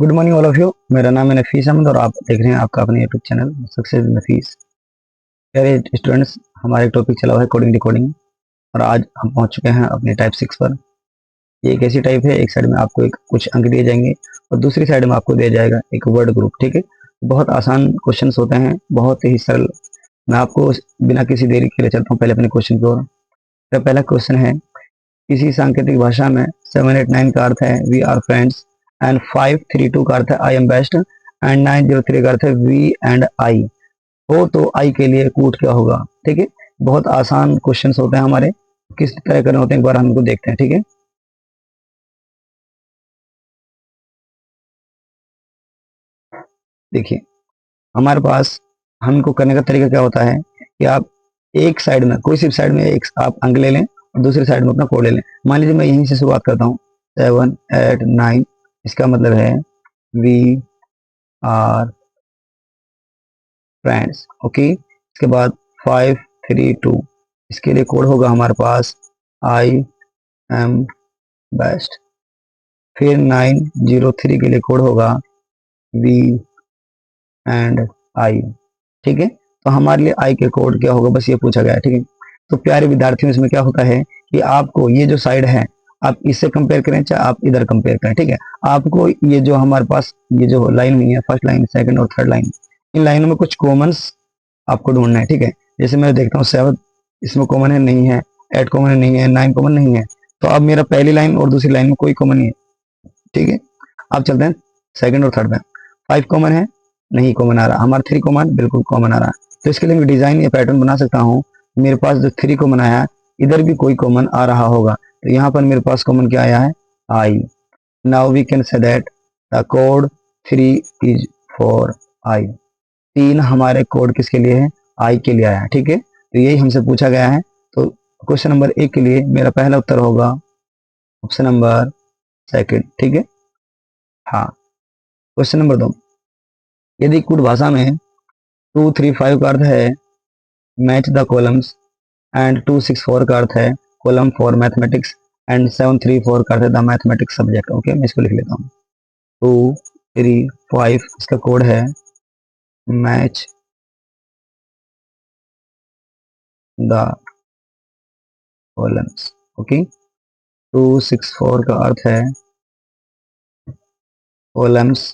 Good morning all of you. मेरा नाम है नफीस अहमद और आप देख रहे हैं आपका अपने यूट्यूब चैनल सक्सेस नफीस। प्यारे स्टूडेंट्स, हमारे टॉपिक चला हुआ है कोडिंग डिकोडिंग और आज हम पहुंच चुके हैं अपने टाइप 6 पर। ये एक ऐसी टाइप है, एक साइड में आपको एक कुछ अंक दिए जाएंगे और दूसरी साइड में आपको दिया जाएगा एक वर्ड ग्रुप। ठीक है, बहुत आसान क्वेश्चंस होते हैं, बहुत ही सरल। मैं आपको बिना किसी देरी के लिए चलता हूँ पहले अपने क्वेश्चन की ओर। मेरा पहला क्वेश्चन है, किसी सांकेतिक भाषा में 789 का अर्थ है वी आर फ्रेंड्स एंड 532 का अर्थ है आई एम बेस्ट एंड 903 का अर्थ है वी एंड आई हो तो आई के लिए कूट क्या होगा। ठीक है, बहुत आसान क्वेश्चंस होते हैं हमारे, किस तरह करने होते हैं एक बार हम इनको देखते हैं। ठीक है, देखिए हमारे पास हमको करने का तरीका क्या होता है कि आप एक साइड में, कोई सी साइड में एक आप अंक ले लें और दूसरी साइड में अपना कोड ले लें। मान लीजिए मैं यहीं से शुरुआत करता हूँ 789, इसका मतलब है वी आर फ्रेंड्स। ओके, इसके बाद 532, इसके लिए कोड होगा हमारे पास आई एम बेस्ट। फिर 903 के लिए कोड होगा वी एंड आई। ठीक है, तो हमारे लिए आई के कोड क्या होगा, बस ये पूछा गया है। ठीक है, तो प्यारे विद्यार्थियों, इसमें क्या होता है कि आपको ये जो साइड है आप इससे कंपेयर करें चाहे आप इधर कंपेयर करें। ठीक है, आपको ये जो हमारे पास ये जो लाइन हुई है, फर्स्ट लाइन, सेकंड और थर्ड लाइन, इन लाइनों में कुछ कॉमन्स आपको ढूंढना है। ठीक है, जैसे मैं देखता हूँ 7 इसमें कॉमन है, नहीं है। 8 कॉमन है, नहीं है। 9 कॉमन नहीं है। तो अब मेरा पहली लाइन और दूसरी लाइन में कोई कॉमन नहीं है। ठीक है, अब चलते हैं सेकंड और थर्ड में। 5 कॉमन है, नहीं कॉमन आ रहा। हमारा 3 कॉमन, बिल्कुल कॉमन आ रहा। तो इसके लिए मैं डिजाइन या पैटर्न बना सकता हूँ। मेरे पास जो 3 कॉमन आया है, इधर भी कोई कॉमन आ रहा होगा, तो यहाँ पर मेरे पास कॉमन क्या आया है, I. Now we can say that the code 3 is for I. 3 हमारे कोड किसके लिए है, आई के लिए आया है। ठीक है, तो यही हमसे पूछा गया है। तो क्वेश्चन नंबर 1 के लिए मेरा पहला उत्तर होगा ऑप्शन नंबर सेकंड। ठीक है, हाँ। क्वेश्चन नंबर 2, यदि कुट भाषा में 235 का अर्थ है मैच द कॉलम्स एंड 264 का अर्थ है कॉलम फॉर मैथमेटिक्स एंड 734 का अर्थ है द मैथमेटिक्स सब्जेक्ट। ओके, मैं इसको लिख लेता हूँ। 235 इसका कोड है मैच द कॉलम्स। ओके, 264 का अर्थ है कॉलम्स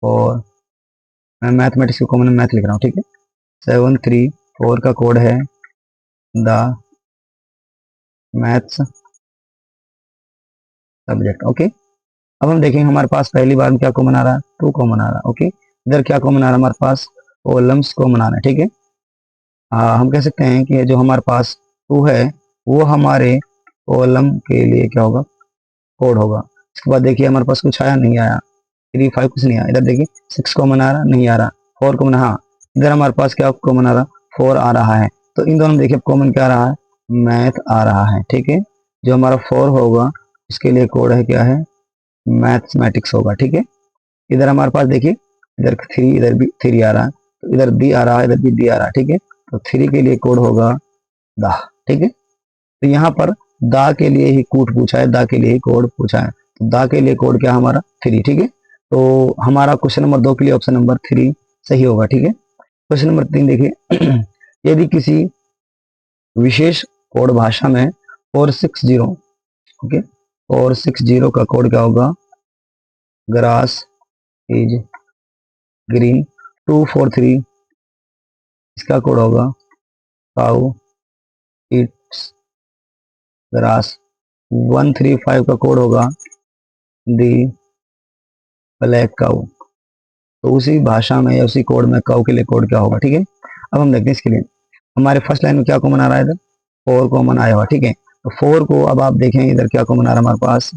फॉर, मैं मैथमेटिक्स को कॉमन मैथ लिख रहा हूँ। ठीक है, 734 का कोड है द मैथ्स सब्जेक्ट। ओके, अब हम देखेंगे हमारे पास पहली बार में क्या कॉमन आ रहा है, 2 कॉमन आ रहा है। ओके, इधर क्या कॉमन आ रहा है, हमारे पास कॉलम्स कॉमन आ रहा है। ठीक है, हम कह सकते हैं कि जो हमारे पास 2 है वो हमारे कॉलम के लिए क्या होगा, कोड होगा। इसके बाद देखिए हमारे पास कुछ आया, नहीं आया। 3 5 कुछ नहीं आया। इधर देखिए 6 कॉमन आ रहा, नहीं आ रहा। 4 कॉमन, हाँ। इधर हमारे पास क्या कॉमन आ रहा, 4 आ रहा है। तो इन दोनों में देखिए कॉमन क्या आ रहा है, मैथ आ रहा है। ठीक है, जो हमारा 4 होगा इसके लिए कोड है क्या है, मैथमेटिक्स होगा। ठीक है, इधर हमारे पास देखिए इधर 3, इधर भी 3 आ रहा है, तो इधर डी आ रहा है, इधर भी डी आ रहा है। ठीक है, तो 3 के लिए कोड होगा दा। ठीक है, तो यहाँ पर दा के लिए ही कूट पूछा है, दा के लिए ही कोड पूछा है, तो दा के लिए कोड क्या हमारा 3। ठीक है, तो हमारा क्वेश्चन नंबर 2 के लिए ऑप्शन नंबर 3 सही होगा। ठीक है, क्वेश्चन नंबर 3 देखिए यदि किसी विशेष कोड भाषा में 460, ओके, 460 का कोड क्या होगा, ग्रास इज ग्रीन। 243 इसका कोड होगा काउ इट्स ग्रास। 135 का कोड होगा दी ब्लैक काउ। तो उसी भाषा में या उसी कोड में काउ के लिए कोड क्या होगा। ठीक है, अब हम देखते हैं इसके लिए हमारे फर्स्ट लाइन में क्या कॉमन आ रहा है, इधर 4 कॉमन आया हुआ। ठीक है, तो 4 को अब आप देखें इधर क्या कॉमन आ रहा है हमारे पास,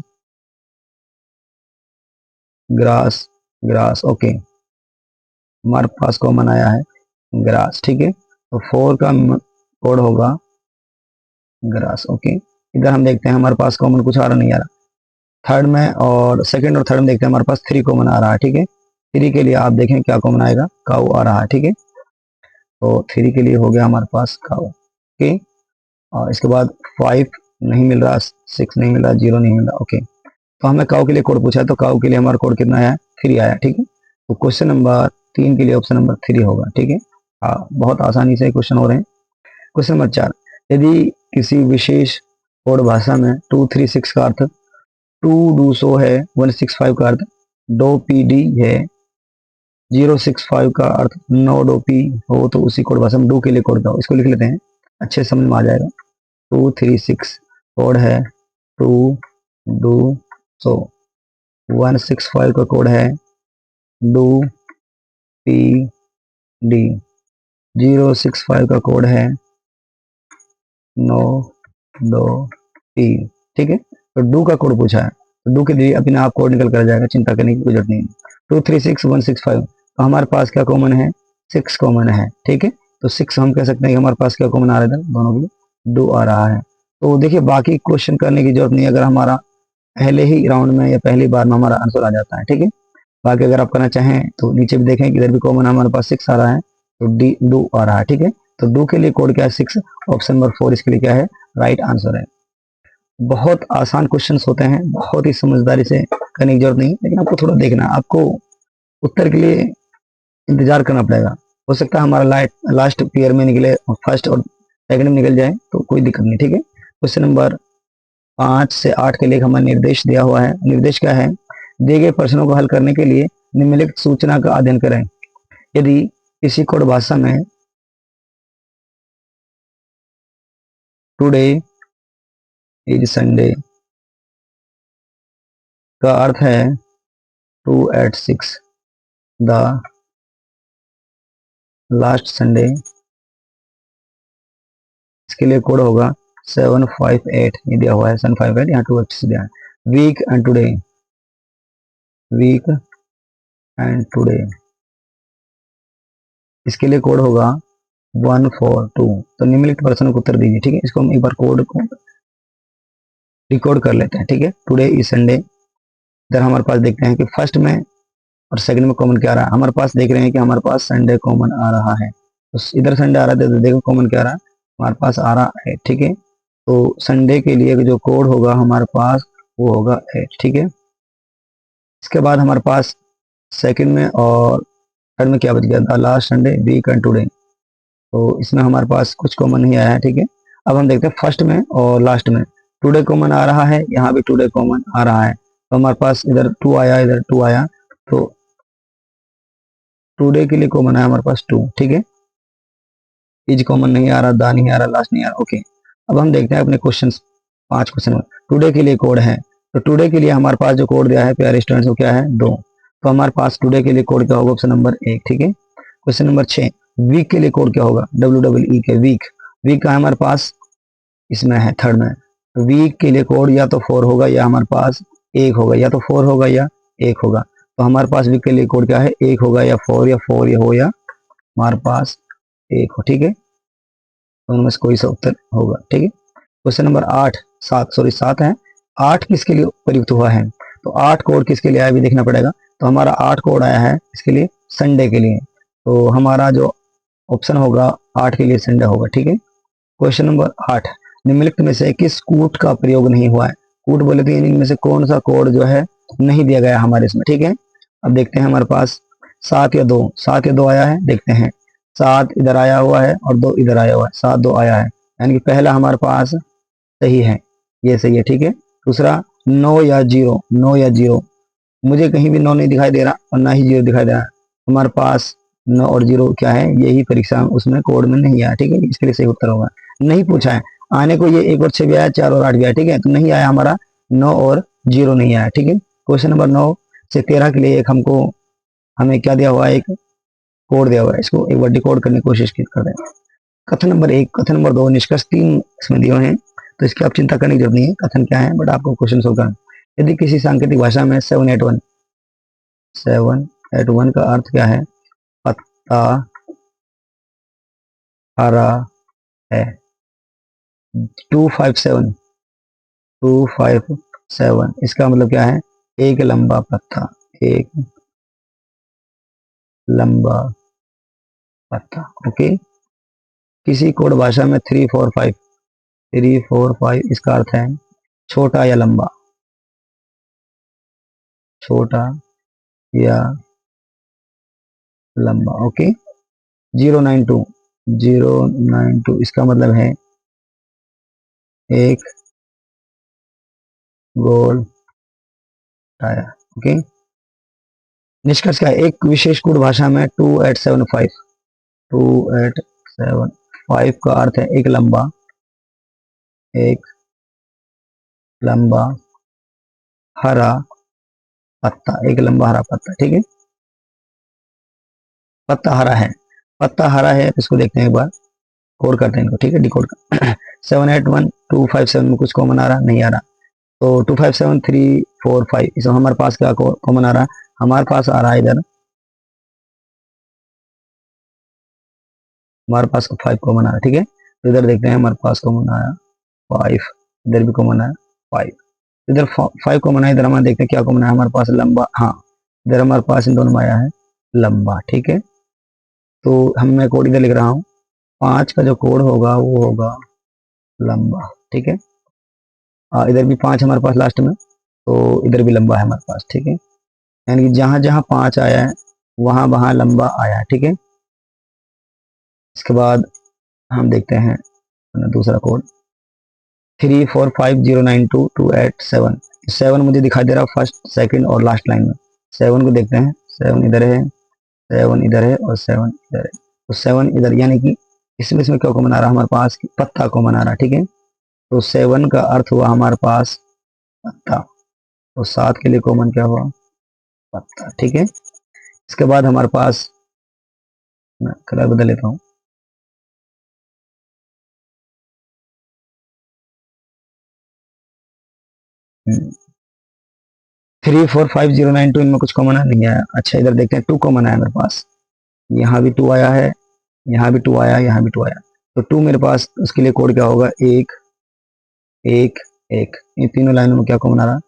ग्रास, ग्रास। ओके, हमारे पास कॉमन आया है ग्रास। ठीक है, तो 4 का कोड होगा ग्रास। ओके, इधर हम देखते हैं हमारे पास कॉमन कुछ आ रहा, नहीं आ रहा। थर्ड में और सेकंड और थर्ड में देखते हैं हमारे पास 3 कॉमन आ रहा है। ठीक है, 3 के लिए आप देखें क्या कॉमन आएगा, काउ आ रहा है। ठीक है, तो 3 के लिए हो गया हमारे पास काउ। ओके, और इसके बाद 5 नहीं मिल रहा, 6 नहीं मिल रहा, 0 नहीं मिल रहा। ओके, तो हमें काऊ के लिए कोड पूछा है, तो काऊ के लिए हमारा कोड कितना आया, 3 आया। ठीक है, तो क्वेश्चन नंबर 3 के लिए ऑप्शन नंबर 3 होगा। ठीक है, हाँ, बहुत आसानी से क्वेश्चन हो रहे हैं। क्वेश्चन नंबर 4, यदि किसी विशेष कोड भाषा में 236 का अर्थ टू डू सो है, 165 का अर्थ डो पी डी है, 065 का अर्थ नो डो पी हो, तो उसी कोड भाषा में डू के लिए कोड का इसको लिख लेते हैं, अच्छे समझ में आ जाएगा। 236 कोड है टू डू सो, 165 का कोड है डू पी डी, 065 का कोड है नो डो पी। ठीक है, तो डू का कोड पूछा है, तो डू के लिए अपने आप कोड निकल कर जाएगा, चिंता करने की कोई जरूरत नहीं। 236 165, तो हमारे पास क्या कॉमन है, 6 कॉमन है। ठीक है, तो 6 हम कह सकते हैं कि हमारे पास क्या कॉमन आ रहा है, इधर दोनों के डू आ रहा है। तो देखिए बाकी क्वेश्चन करने की जरूरत नहीं अगर हमारा पहले ही राउंड में या पहली बार में हमारा आंसर आ जाता है। ठीक है, बाकी अगर आप करना चाहें तो नीचे भी देखें कि इधर भी कॉमन हमारे पास 6 आ रहा है, तो डी डू आ रहा है। ठीक है, तो डू के लिए कोड क्या है, 6, ऑप्शन नंबर 4 इसके लिए क्या है, राइट आंसर है। बहुत आसान क्वेश्चंस होते हैं, बहुत ही समझदारी से करने की जरूरत नहीं, लेकिन आपको थोड़ा देखना, आपको उत्तर के लिए इंतजार करना पड़ेगा। हो सकता है हमारा लास्ट पेयर में निकले और फर्स्ट और सेकंड में निकल जाए, तो कोई दिक्कत नहीं। ठीक है, क्वेश्चन नंबर 5 से 8 के लिए हमें निर्देश दिया हुआ है। निर्देश क्या है, दिए गए प्रश्नों को हल करने के लिए निम्नलिखित सूचना का अध्ययन करें। यदि किसी कोड भाषा में टुडे इज संडे का अर्थ है 2 at 6 द लास्ट संडे, इसके लिए कोड होगा 758, ये दिया हुआ है 758, यहाँ 2 at 6 दिया है। Weekend today, weekend today, इसके लिए कोड होगा 142। तो निम्नलिखित प्रश्न को उत्तर दीजिए। ठीक है, इसको हम एक बार कोड को रिकॉर्ड कर लेते हैं। ठीक है, टुडे इज संडे, इधर हमारे पास देखते हैं कि फर्स्ट में और सेकंड में कॉमन क्या आ रहा है, हमारे पास देख रहे हैं कि हमारे पास संडे कॉमन आ रहा है, तो इधर संडे आ रहा है, तो देखो कॉमन क्या आ रहा है, हमारे पास आ रहा है। ठीक है, तो संडे के लिए जो कोड होगा हमारे पास वो होगा 8। ठीक है, इसके बाद हमारे पास सेकंड में और थर्ड में क्या बच गया, the last Sunday, weekend today, तो इसमें हमारे पास कुछ कॉमन नहीं आया है। ठीक है, अब हम देखते हैं फर्स्ट में और लास्ट में टुडे कॉमन आ रहा है, यहाँ भी टुडे कॉमन आ रहा है, तो हमारे पास इधर 2 आया, इधर 2 आया, तो टुडे के लिए कॉमन है हमारे पास 2। ठीक है, इज कॉमन नहीं आ रहा, दा नहीं आ रहा, लास्ट नहीं आ रहा। ओके, अब हम देखते हैं अपने क्वेश्चन, 5 क्वेश्चन में टुडे के लिए कोड है, तो टुडे के लिए हमारे पास जो कोड दिया है प्यारे स्टूडेंट्स वो क्या है, 2, तो हमारे पास टुडे के लिए कोड क्या होगा, ऑप्शन नंबर 1। ठीक है, क्वेश्चन नंबर 6, वीक के लिए कोड क्या होगा, WEE के वीक, वीक का हमारे पास इसमें है थर्ड में, तो वीक के लिए कोड या तो 4 होगा या हमारे पास 1 होगा, या तो 4 होगा या 1 होगा, तो हमारे पास वीक के लिए कोड क्या है, 1 होगा या 4 या 4 या हो या हमारे पास 1 हो। ठीक है, तो उनमें से कोई सा उत्तर होगा। ठीक है, क्वेश्चन नंबर 8, 7 है, 8 किसके लिए प्रयुक्त हुआ है, तो 8 कोड किसके लिए आया भी देखना पड़ेगा, तो हमारा 8 कोड आया है इसके लिए संडे के लिए, तो हमारा जो ऑप्शन होगा 8 के लिए संडे होगा। ठीक है, क्वेश्चन नंबर 8, निम्नलिखित में से किस कूट का प्रयोग नहीं हुआ है, कूट बोले तो इनमें से कौन सा कोड जो है नहीं दिया गया हमारे इसमें। ठीक है, अब देखते हैं हमारे पास 7 या 2, 7 या 2 आया है, देखते हैं 7 इधर आया हुआ है और 2 इधर आया हुआ है, 7 2 आया है, यानी कि पहला हमारे पास सही है, ये सही है। ठीक है, दूसरा 9 या 0, 9 या 0, मुझे कहीं भी 9 नहीं दिखाई दे रहा और ना ही 0 दिखाई दे रहा, हमारे पास 9 और 0 क्या है, यही परीक्षा उसमें कोड में नहीं आया। ठीक है, इसके लिए सही उत्तर होगा, नहीं पूछा है, आने को ये 1 और 6 भी आया, 4 और 8 भी आया। ठीक है, तो नहीं आया हमारा 9 और 0 नहीं आया। ठीक है, क्वेश्चन नंबर 9 से 13 के लिए एक हमें क्या दिया हुआ है, एक कोड दिया हुआ है, इसको एक बार डिकोड करने की कोशिश करते हैं। कथन नंबर 1, कथन नंबर 2, निष्कर्ष 3 इसमें दिए हुए हैं, तो इसकी आप चिंता करने की जरूरत नहीं है, कथन क्या है बट आपको क्वेश्चन सोल्व करना। यदि किसी सांकेतिक भाषा में 781, 781 का अर्थ क्या है, पत्ता हरा है, 257, 257 इसका मतलब क्या है, एक लंबा पत्ता, एक लंबा पत्ता। ओके, किसी कोड भाषा में 345, 345 इसका अर्थ है छोटा या लंबा, छोटा या लंबा। ओके, 092, 092 इसका मतलब है एक गोल टायर। ओके, निष्कर्ष क्या है? एक विशेष कोड भाषा में 2875, 2875 का अर्थ है एक लंबा हरा पत्ता, एक लंबा हरा पत्ता। ठीक है, पत्ता हरा है, पत्ता हरा है, इसको देखते हैं एक बार, कोड करते हैं इनको। ठीक है, डिकोड कर 781257 में कुछ कॉमन आ रहा नहीं आ रहा, तो 257345 इसमें हमारे पास क्या कॉमन आ रहा है? हमारे पास आ रहा है इधर, हमारे पास 5 कॉमन आ रहा है। ठीक है, तो इधर देखते हैं, हमारे पास कॉमन आया 5, इधर भी कॉमन आया 5, इधर 5 कॉमन आया, इधर हमारे देखते हैं क्या कॉमन आया हमारे पास, लंबा। हाँ, इधर हमारे पास इन दोनों में आया है लंबा। ठीक है, तो मैं कोड इधर लिख रहा हूँ, 5 का जो कोड होगा वो होगा लंबा। ठीक है, इधर भी 5 हमारे पास लास्ट में, तो इधर भी लंबा है हमारे पास। ठीक है, यानी कि जहां जहां 5 आया है वहां वहां लंबा आया है। ठीक है, इसके बाद हम देखते हैं दूसरा कोड, 345092287। 7 मुझे दिखाई दे रहा है फर्स्ट, सेकंड और लास्ट लाइन में। 7 को देखते हैं, 7 इधर है, 7 इधर है और 7 इधर है, तो 7 इधर, यानी कि इसमें क्या कॉमन आ रहा है हमारे पास? पत्ता कॉमन आ रहा है। ठीक है, तो 7 का अर्थ हुआ हमारे पास पत्ता, तो 7 के लिए कॉमन क्या हुआ? पत्ता। ठीक है, इसके बाद हमारे पास, मैं कलर बदल लेता हूँ, हम्म, 345092 इनमें कुछ कॉमन नहीं आया। अच्छा, इधर देखते हैं 2 कॉमन आया मेरे पास, यहाँ भी 2 आया है, यहाँ भी 2 आया, यहाँ भी 2 आया, तो 2 मेरे पास, उसके लिए कोड क्या होगा? एक एक एक, इन तीनों लाइनों में क्या कॉमन आ रहा है?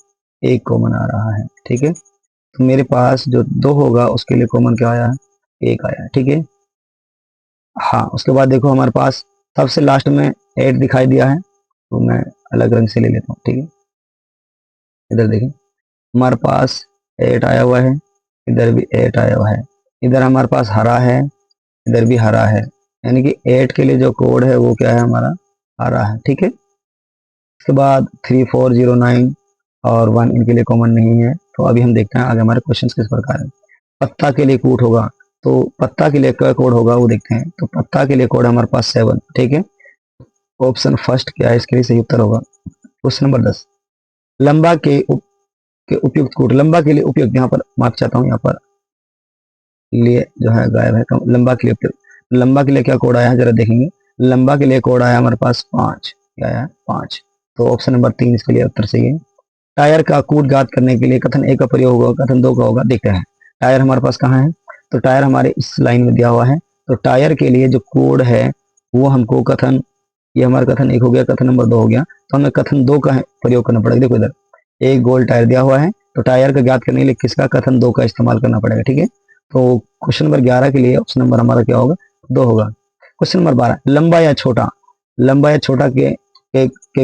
एक कॉमन आ रहा है। ठीक है, तो मेरे पास जो 2 होगा उसके लिए कॉमन क्या आया है? एक आया है। ठीक है, हाँ, उसके बाद देखो हमारे पास सबसे लास्ट में 8 दिखाई दिया है, तो मैं अलग रंग से ले लेता हूँ। ठीक है, इधर देखिए, हमारे पास 8 आया हुआ है, इधर भी 8 आया हुआ है, इधर हमारे पास हरा है, इधर भी हरा है, यानी कि 8 के लिए जो कोड है वो क्या है हमारा? हरा है। ठीक है, इसके बाद 3409 और 1 इनके लिए कॉमन नहीं है, तो अभी हम देखते हैं आगे हमारे क्वेश्चन किस प्रकार है। पत्ता के लिए कोड होगा, तो पत्ता के लिए क्या कोड होगा वो देखते हैं, तो पत्ता के लिए कोड हमारे पास 7। ठीक है, ऑप्शन फर्स्ट क्या है इसके लिए सही उत्तर होगा? क्वेश्चन नंबर 10, लंबा के उपयुक्त कोड, लंबा के लिए उपयुक्त, यहाँ पर माफ चाहता हूँ, यहाँ पर लिए जो है गायब है, तो लंबा के लिए उपयुक्त, लंबा के लिए क्या कोड आया है जरा देखेंगे। लंबा के लिए कोड आया हमारे पास 5, क्या आया? 5, तो ऑप्शन नंबर 3 इसके लिए उत्तर सही है। टायर का कूट घात करने के लिए कथन ए का प्रयोग होगा, कथन 2 का होगा, देखते हैं। टायर हमारे पास कहाँ है? तो टायर हमारे इस लाइन में दिया हुआ है, तो टायर के लिए जो कोड है वो हमको कथन, ये हमारा कथन 1 हो गया, कथन नंबर 2 हो गया, तो हमें कथन 2 का प्रयोग करना पड़ेगा। देखो इधर एक गोल टायर दिया हुआ है, तो टायर का ज्ञात करने के लिए किसका? कथन 2 का इस्तेमाल करना पड़ेगा। ठीक है, तो क्वेश्चन नंबर 11 के लिए ऑप्शन नंबर हमारा क्या होगा? 2 होगा। क्वेश्चन नंबर 12, लंबा या छोटा, लंबा या छोटा के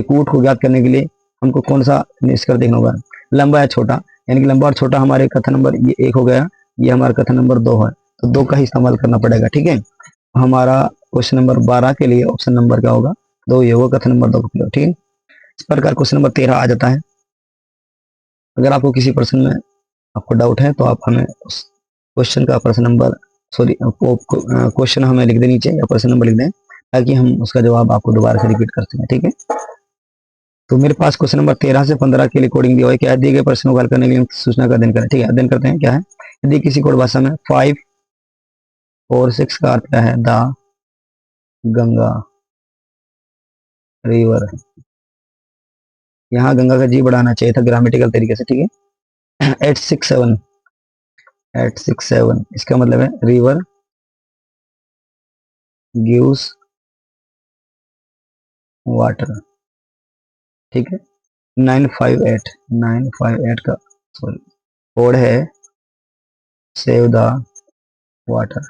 कूट को ज्ञात करने के लिए हमको कौन सा निष्कर्ष देखना होगा? लंबा या छोटा, यानी कि लंबा और छोटा हमारे कथन नंबर ये 1 हो गया, ये हमारा कथन नंबर 2 है, तो 2 का ही इस्तेमाल करना पड़ेगा। ठीक है, हमारा क्वेश्चन नंबर 12 के लिए ऑप्शन नंबर क्या होगा? 2 ये होगा, कथन नंबर 2 का। ठीक है, इस प्रकार क्वेश्चन नंबर 13 आ जाता है। अगर आपको किसी प्रश्न में आपको डाउट है तो आप हमें उस क्वेश्चन का प्रश्न नंबर, सॉरी क्वेश्चन हमें लिख दें नीचे, या प्रश्न नंबर लिख दें, ताकि हम उसका जवाब आपको दोबारा से रिपीट कर सकें। ठीक है, तो मेरे पास क्वेश्चन नंबर 13 से 15 के लिए कोडिंग दिया हुआ है, क्या दिए गए प्रश्नों को हल करने के लिए सूचना का अध्ययन करें। ठीक है, अध्ययन करते हैं। क्या है? यदि किसी कोड भाषा में 5 और 6 का अर्थ क्या है? द गंगा रिवर, यहाँ गंगा का जी बढ़ाना चाहिए था ग्रामेटिकल तरीके से। ठीक है, 867, 867 इसका मतलब है रिवर गिव्स वाटर। ठीक है, 958, 958 का सॉरी कोड है सेव द वाटर।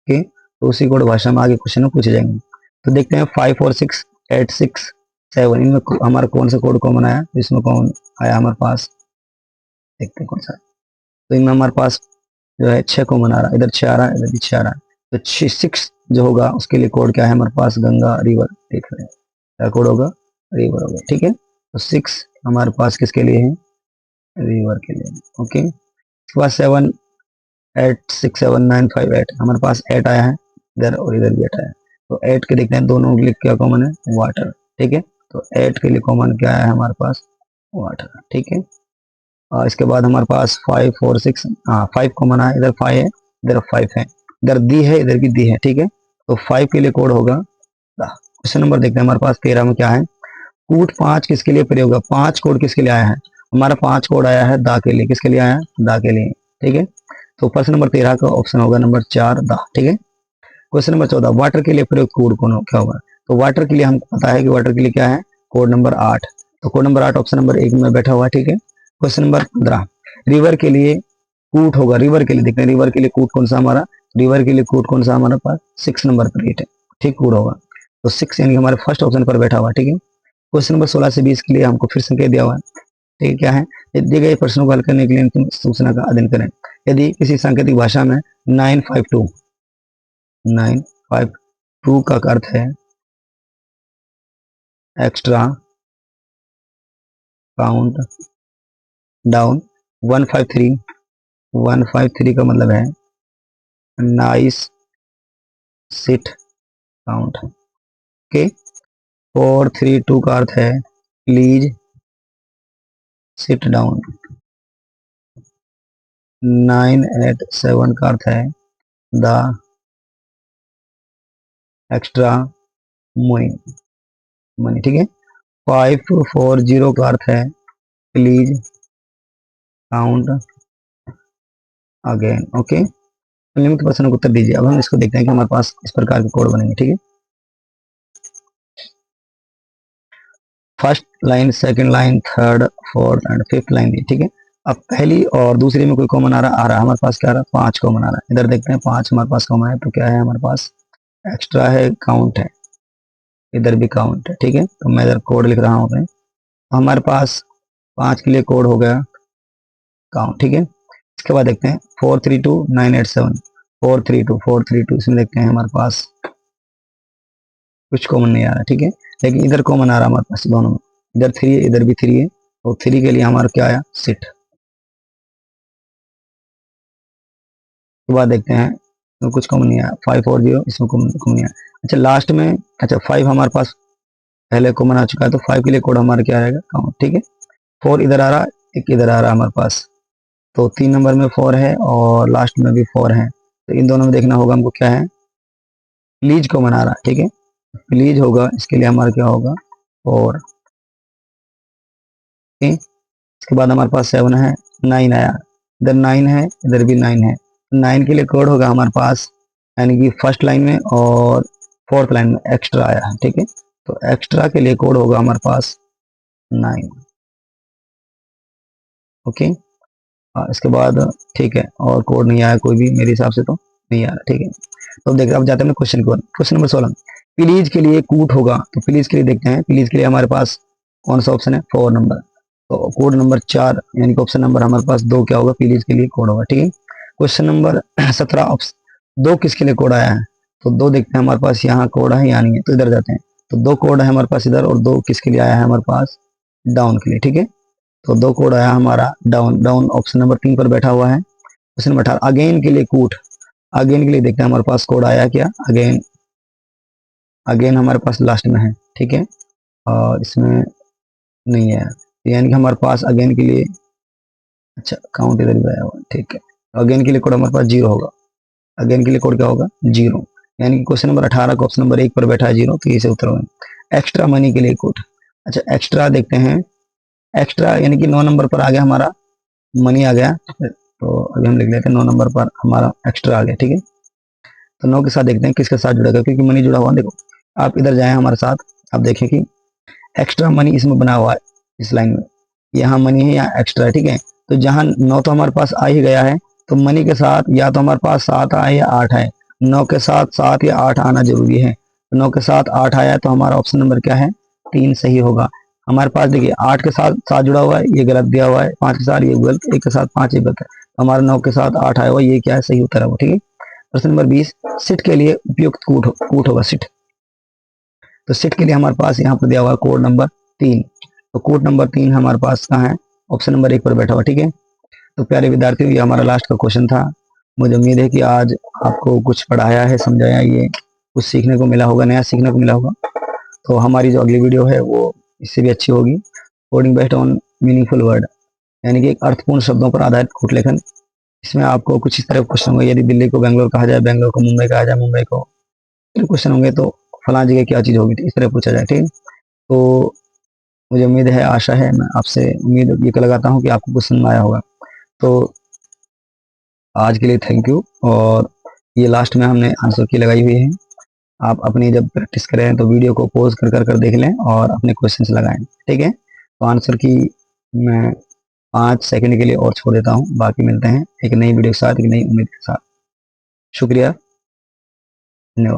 ओके, तो उसी कोड भाषा में आगे क्वेश्चन पूछे जाएंगे। तो देखते हैं 5 और 6, 8 6 7 इनमें हमारा कौन सा कोड कॉमन आया? इसमें कौन आया हमारे पास? देखते हैं कौन सा। तो इनमें हमारे पास जो है 6 कॉमन आ रहा है, इधर 6 आ रहा है, इधर भी 6 आ रहा है। तो 6 जो होगा उसके लिए कोड क्या है हमारे पास, गंगा रिवर देख रहे हैं, क्या कोड होगा, रिवर होगा, ठीक है। तो 6 हमारे पास किसके लिए है, रिवर के लिए, ओके। उसके बाद 7 8 6 7 9 5 8 हमारे पास 8 आया है इधर और इधर भी 8 आया है। तो 8 के देखते हैं दोनों के लिए क्या कॉमन है, वाटर, ठीक है। तो 8 के लिए कॉमन क्या है हमारे पास, वाटर, ठीक है। और इसके बाद हमारे पास 5 4 6, हाँ 5 कॉमन है, इधर 5 है, इधर 5 है, इधर दी है, इधर भी दी है, ठीक है। तो 5 के लिए कोड होगा, क्वेश्चन नंबर देखते हैं हमारे पास 13 में क्या है, कूट 5 किसके लिए प्रयोग होगा, 5 कोड किसके लिए आया है, हमारा 5 कोड आया है दा के लिए, किसके लिए आया है, दा के लिए, ठीक है। तो प्रश्न नंबर 13 का ऑप्शन होगा नंबर 4 दा, ठीक है। क्वेश्चन नंबर 14 वाटर के लिए प्रयोग कोड कौन क्या होगा, तो वाटर के लिए हमको पता है कि वाटर के लिए क्या है, कोड नंबर 8। तो कोड नंबर 8 ऑप्शन नंबर 1 में बैठा हुआ है, ठीक है। क्वेश्चन नंबर 15 रिवर के लिए कूट होगा, रिवर के लिए देखते हैं, रिवर के लिए कूट कौन सा हमारा, रिवर के लिए कूट कौन सा हमारे पास 6 नंबर पर 8 है, ठीक, कूट होगा। तो 6 यानी हमारे फर्स्ट ऑप्शन पर बैठा हुआ है, ठीक है। क्वेश्चन नंबर 16 से 20 के लिए हमको फिर संकेत दिया हुआ है, ठीक है, क्या है, दिए गए प्रश्नों को हल करने के लिए तुम सूचना का अध्ययन करें। यदि किसी सांकेतिक भाषा में 952 का अर्थ है एक्स्ट्रा काउंट डाउन, 153 का मतलब है नाइस सिट काउंट, ओके। 432 का अर्थ है प्लीज सिट डाउन, 987 का अर्थ है द एक्स्ट्रा मनी मनी, ठीक है। 540 का अर्थ है प्लीज काउंट अगेन, ओके। निम्नलिखित प्रश्नों का उत्तर दीजिए। अब हम इसको देखते हैं कि हमारे पास इस प्रकार के कोड बनेंगे, ठीक है। First line, second line, third, fourth and fifth line दी, ठीक है। अब पहली और दूसरी में कोई कॉमन आ रहा है हमारे पास क्या आ रहा है, 5 कॉमन आ रहा है। इधर देखते हैं 5 हमारे पास कॉमन है, तो क्या है हमारे पास, एक्स्ट्रा है, काउंट है, इधर भी काउंट है, ठीक है। तो मैं इधर कोड लिख रहा हूँ अपने, हमारे पास 5 के लिए कोड हो गया काउंट, ठीक है। इसके बाद देखते हैं 432 987, 432 इसमें देखते हैं हमारे पास कुछ कॉमन नहीं आ रहा, ठीक है। लेकिन इधर कॉमन आ रहा है हमारे पास दोनों में, इधर 3 है, इधर भी 3 है, तो 3 के लिए हमारा क्या आया, सिट। उसके बाद देखते हैं तो कुछ कॉमन नहीं आया, 540 इसमें कॉमन नहीं आया। अच्छा लास्ट में, अच्छा 5 हमारे पास पहले कॉमन आ चुका है, तो 5 के लिए कोड हमारा क्या रहेगा, काउंट, ठीक है। 4 इधर आ रहा है, एक इधर आ रहा है हमारे पास, तो 3 नंबर में 4 है और लास्ट में भी 4 है, तो इन दोनों में देखना होगा हमको क्या है, प्लीज कॉमन आ रहा है, ठीक है। प्लीज होगा, इसके लिए हमारा क्या होगा, 4, ओके। इसके बाद हमारे पास 7 है, 9 आया, इधर 9 है, इधर भी 9 है, 9 के लिए कोड होगा हमारे पास, यानी कि फर्स्ट लाइन में और फोर्थ लाइन में एक्स्ट्रा आया है, ठीक है। तो एक्स्ट्रा के लिए कोड होगा हमारे पास 9, ओके। इसके बाद ठीक है, और कोड नहीं आया कोई भी मेरे हिसाब से, तो नहीं आ रहा, ठीक है। तो देखते अब जाते हैं क्वेश्चन की ओर। क्वेश्चन नंबर 16 प्लीज के लिए कूट होगा, तो प्लीज के लिए देखते हैं, प्लीज के लिए हमारे पास कौन सा ऑप्शन है, 4 नंबर, तो कोड नंबर 4 यानी कि ऑप्शन नंबर हमारे पास 2 क्या होगा, प्लीज के लिए कोड होगा, ठीक है। क्वेश्चन नंबर 17 ऑप्शन 2 किसके लिए कोड आया है, तो 2 देखते हैं हमारे पास यहाँ कोड है या नहीं है, तो इधर जाते हैं, तो 2 कोड है हमारे पास इधर, और 2 किसके लिए आया है हमारे पास, डाउन के लिए, ठीक है। तो 2 कोड आया हमारा डाउन, डाउन ऑप्शन नंबर 3 पर बैठा हुआ है। क्वेश्चन नंबर 18 अगेन के लिए कूट, अगेन के लिए देखते हैं हमारे पास कोड आया क्या, अगेन, अगेन हमारे पास लास्ट में है, ठीक है, और इसमें नहीं है, तो यानी कि हमारे पास अगेन के लिए, अच्छा काउंट इधर भी आया हुआ, ठीक है। अगेन के लिए कोड हमारे पास 0 होगा, अगेन के लिए कोड क्या होगा, 0, यानी कि क्वेश्चन नंबर 18 का ऑप्शन नंबर 1 पर बैठा है 0, तो इसे उत्तर होगा। एक्स्ट्रा मनी के लिए कोड, अच्छा एक्स्ट्रा देखते हैं, एक्स्ट्रा यानी कि 9 नंबर पर आ गया हमारा, मनी आ गया, तो अभी हम लिख लेते हैं 9 नंबर पर हमारा एक्स्ट्रा आ गया, ठीक है। तो 9 के साथ देखते हैं किसके साथ जुड़ेगा, क्योंकि मनी जुड़ा हुआ, देखो आप इधर जाए हमारे साथ, आप देखें कि एक्स्ट्रा मनी इसमें बना हुआ है, इस लाइन में यहाँ मनी है, यहाँ एक्स्ट्रा है, ठीक है। तो जहाँ 9 तो हमारे पास आ ही गया है, तो मनी के साथ या तो हमारे पास 7 आए या 8 है, 9 के साथ 7 या 8 आना जरूरी है, 9 के साथ 8 आया तो हमारा ऑप्शन नंबर क्या है, 3 सही होगा। हमारे पास देखिए 8 के साथ 7 जुड़ा हुआ है, ये गलत दिया हुआ है। 5 के साथ ये गलत, 1 के साथ 5 ये गलत है। हमारा 9 के साथ 8 आया हुआ, ये क्या है, सही उत्तर है वो। ठीक है, प्रश्न नंबर 20, सिट के लिए उपयुक्त कूट होगा सिट। तो सिट के लिए हमारे पास यहाँ पर दिया हुआ है कोड नंबर 3। तो कोड नंबर 3 हमारे पास कहाँ है, ऑप्शन नंबर 1 पर बैठा हुआ। ठीक है, तो प्यारे विद्यार्थियों, ये हमारा लास्ट का क्वेश्चन था। मुझे उम्मीद है कि आज आपको कुछ पढ़ाया है, समझाया, ये कुछ सीखने को मिला होगा, नया सीखने को मिला होगा। तो हमारी जो अगली वीडियो है वो इससे भी अच्छी होगी। Coding based on meaningful word, यानी कि एक अर्थपूर्ण शब्दों पर आधारित कूट लेखन। इसमें आपको कुछ इस तरह क्वेश्चन होंगे, यदि दिल्ली को बेंगलोर कहा जाए, बेंगलोर को मुंबई कहा जाए, मुंबई को, फिर क्वेश्चन होंगे तो फलां जगह क्या चीज़ होगी, इस तरह पूछा जाए। ठीक है, तो मुझे उम्मीद है, आशा है, मैं आपसे उम्मीद ये लगाता हूँ कि आपको कुछ समझ आया होगा। तो आज के लिए थैंक यू। और ये लास्ट में हमने आंसर की लगाई हुई है। आप अपनी जब प्रैक्टिस करें तो वीडियो को पॉज कर देख लें और अपने क्वेश्चंस लगाएं। ठीक है, तो आंसर की मैं 5 सेकंड के लिए और छोड़ देता हूँ। बाकी मिलते हैं एक नई वीडियो के साथ, एक नई उम्मीद के साथ। शुक्रिया, धन्यवाद।